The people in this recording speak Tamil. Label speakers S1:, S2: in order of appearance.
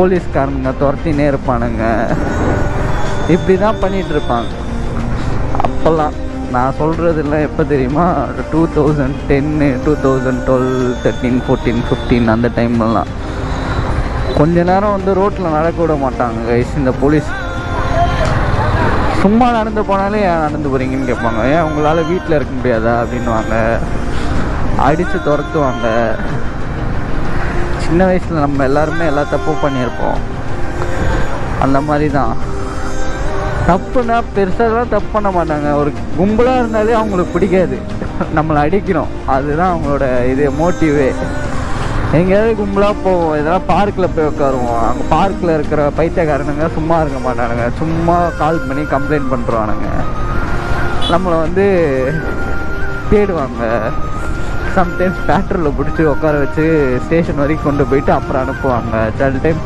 S1: போலீஸ்காரனுங்க துரத்தினே இருப்பானுங்க. இப்படி தான் பண்ணிகிட்ருப்பாங்க அப்போல்லாம். நான் சொல்கிறதுல எப்போ தெரியுமா, 2010, 2012, 13, 14, 15 அந்த டைம்லலாம் கொஞ்ச நேரம் வந்து ரோட்டில் நடக்க விட மாட்டாங்க கைஸ் இந்த போலீஸ். சும்மா நடந்து போனாலே ஏன் நடந்து போகிறீங்கன்னு கேட்பாங்க. ஏன் உங்களால் வீட்டில் இருக்க முடியாதா அப்படின்வாங்க. அடித்து துரத்துவாங்க. சின்ன வயசில் நம்ம எல்லாருமே எல்லா தப்பும் பண்ணியிருப்போம். அந்த மாதிரி தான். தப்புனா பெருசாலாம் தப்பு பண்ண மாட்டாங்க. ஒரு கும்பலாக இருந்தாலே அவங்களுக்கு பிடிக்காது, நம்மளை அடிக்கணும். அதுதான் அவங்களோட இது மோட்டிவே. எங்கேயாவது கும்பலாக போவோம், இதெல்லாம் பார்க்கில் போய் உட்காருவோம். அங்கே பார்க்கில் இருக்கிற பைத்தியக்காரனுங்க சும்மா இருக்க மாட்டானுங்க. சும்மா கால் பண்ணி கம்ப்ளைண்ட் பண்ணுறானுங்க. நம்மளை வந்து தேடுவாங்க. சம்டைம்ஸ் பேட்ரோலில் பிடிச்சி உட்கார வச்சு ஸ்டேஷன் வரைக்கும் கொண்டு போயிட்டு அப்புறம் அனுப்புவாங்க. சில டைம்